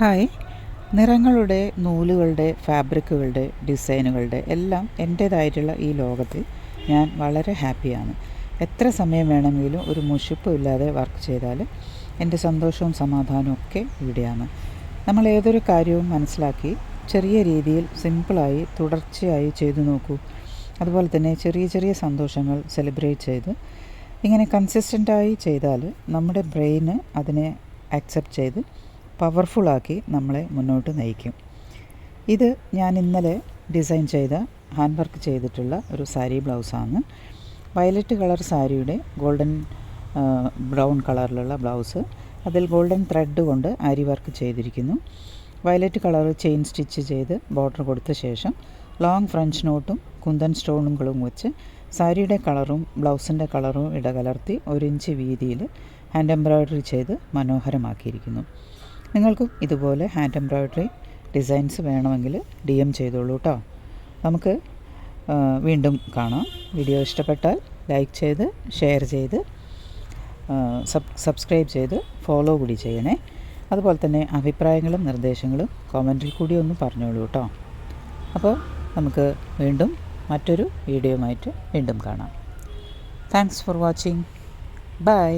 Hi. നിറങ്ങളുടെ, നൂലുകളുടെ, ഫാബ്രിക്കുകളുടെ, ഡിസൈനുകളുടെ എല്ലാം എൻ്റേതായിട്ടുള്ള ഈ ലോകത്തിൽ ഞാൻ വളരെ ഹാപ്പിയാണ്. എത്ര സമയം വേണമെങ്കിലും ഒരു മുഷിപ്പും ഇല്ലാതെ വർക്ക് ചെയ്താൽ എൻ്റെ സന്തോഷവും സമാധാനവും ഒക്കെ ഇവിടെയാണ്. നമ്മൾ ഏതൊരു കാര്യവും മനസ്സിലാക്കി ചെറിയ രീതിയിൽ സിമ്പിളായി തുടർച്ചയായി ചെയ്തു നോക്കൂ. അതുപോലെ തന്നെ ചെറിയ ചെറിയ സന്തോഷങ്ങൾ സെലിബ്രേറ്റ് ചെയ്ത് ഇങ്ങനെ കൺസിസ്റ്റൻ്റായി ചെയ്താൽ നമ്മുടെ ബ്രെയിന് അതിനെ ആക്സെപ്റ്റ് ചെയ്ത് പവർഫുള്ളാക്കി നമ്മളെ മുന്നോട്ട് നയിക്കും. ഇത് ഞാൻ ഇന്നലെ ഡിസൈൻ ചെയ്ത ഹാൻഡ് വർക്ക് ചെയ്തിട്ടുള്ള ഒരു സാരി ബ്ലൗസാണ്. വയലറ്റ് കളർ സാരിയുടെ ഗോൾഡൻ ബ്രൗൺ കളറിലുള്ള ബ്ലൗസ്, അതിൽ ഗോൾഡൻ ത്രെഡ് കൊണ്ട് ആരി വർക്ക് ചെയ്തിരിക്കുന്നു. വയലറ്റ് കളർ ചെയിൻ സ്റ്റിച്ച് ചെയ്ത് ബോർഡർ കൊടുത്ത ശേഷം ലോങ് ഫ്രഞ്ച് നോട്ടും കുന്തൻ സ്റ്റോണുകളും വെച്ച് സാരിയുടെ കളറും ബ്ലൗസിൻ്റെ കളറും ഇടകലർത്തി 1 ഇഞ്ച് വീതിയിൽ ഹാൻഡ് എംബ്രോയ്ഡറി ചെയ്ത് മനോഹരമാക്കിയിരിക്കുന്നു. നിങ്ങൾക്കും ഇതുപോലെ ഹാൻഡ് എംബ്രോയ്ഡറി ഡിസൈൻസ് വേണമെങ്കിൽ DM ചെയ്തോളൂ കേട്ടോ. നമുക്ക് വീണ്ടും കാണാം. വീഡിയോ ഇഷ്ടപ്പെട്ടാൽ ലൈക്ക് ചെയ്ത് ഷെയർ ചെയ്ത് സബ്സ്ക്രൈബ് ചെയ്ത് ഫോളോ കൂടി ചെയ്യണേ. അതുപോലെ തന്നെ അഭിപ്രായങ്ങളും നിർദ്ദേശങ്ങളും കമൻറ്റിൽ കൂടി ഒന്ന് പറഞ്ഞോളൂ കേട്ടോ. അപ്പോൾ നമുക്ക് വീണ്ടും മറ്റൊരു വീഡിയോയുമായിട്ട് വീണ്ടും കാണാം. Thanks for watching. ബൈ.